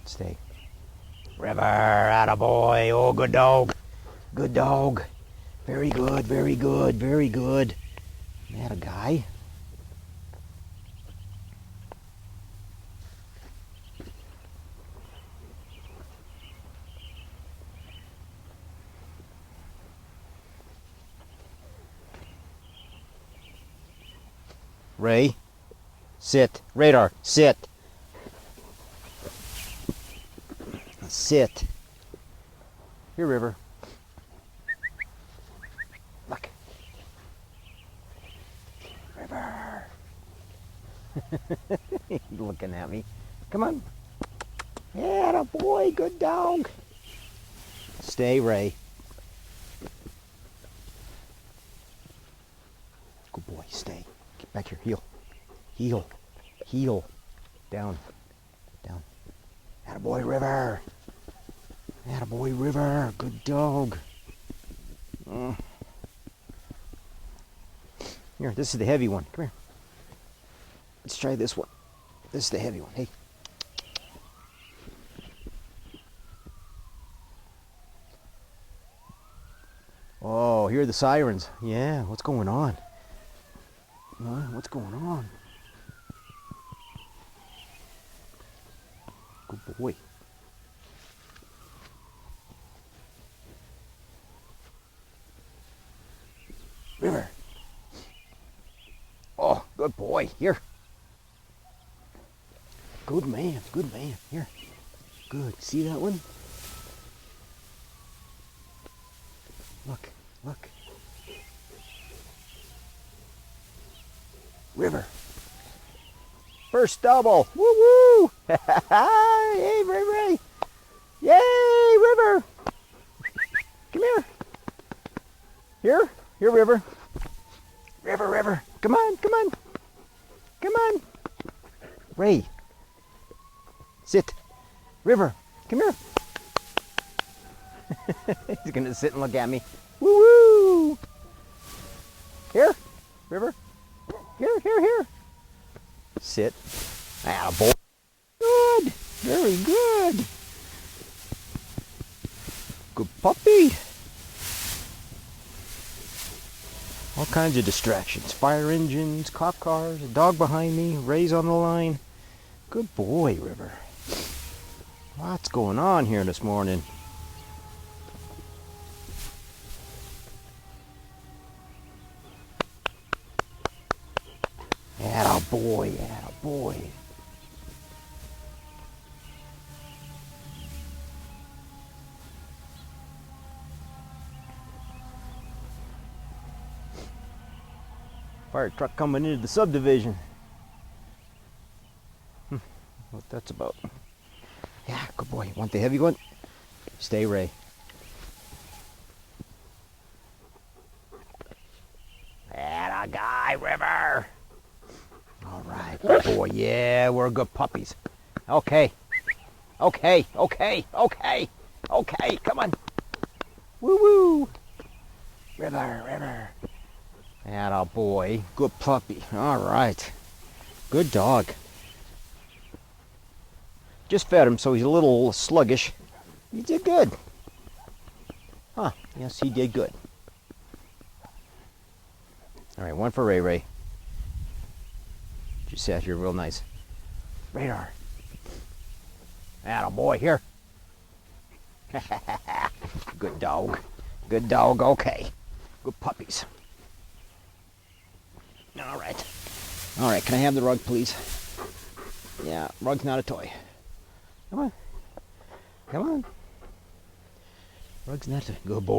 Stay. River, attaboy. Oh, good dog. Good dog. Very good, very good, very good. Atta guy. Ray, sit. Radar, sit. Sit. Here, River. Look. River. He's looking at me. Come on. Yeah, boy, good dog. Stay, Ray. Good boy, stay. Get back here, heel. Heel. Heel. Down. Down. Attaboy, River. Attaboy, River. Good dog. Here, this is the heavy one. Come here. Let's try this one. This is the heavy one. Hey. Oh, hear the sirens. Yeah, what's going on? What's going on? Good boy. River. Oh, good boy. Here. Good man. Good man. Here. Good. See that one? Look. Look. River. First double. Woo woo. Hey, Ray Ray. Yay, River. Come here. Here. Here, River. River, River. Come on, come on. Come on. Ray. Sit. River. Come here. He's going to sit and look at me. Woo woo. Here. River. Here, here, here. Sit. Attaboy. Good. Very good. Good puppy. All kinds of distractions. Fire engines, cop cars, a dog behind me, Ray's on the line. Good boy, River. What's going on here this morning? Attaboy, attaboy. Fire truck coming into the subdivision. What that's about. Yeah, good boy. Want the heavy one? Stay, Ray. Atta guy, River. All right, good boy. Yeah, we're good puppies. Okay. Okay, okay, okay, okay. Come on. Woo woo. River, River. Attaboy. Good puppy. All right. Good dog. Just fed him, so he's a little sluggish. He did good. Huh. Yes, he did good. All right, one for Ray Ray. You sat here real nice. Radar. Attaboy, here. Good dog. Good dog, okay. Good puppies. All right. All right, can I have the rug, please? Yeah, rug's not a toy. Come on. Come on. Rug's not a good boy.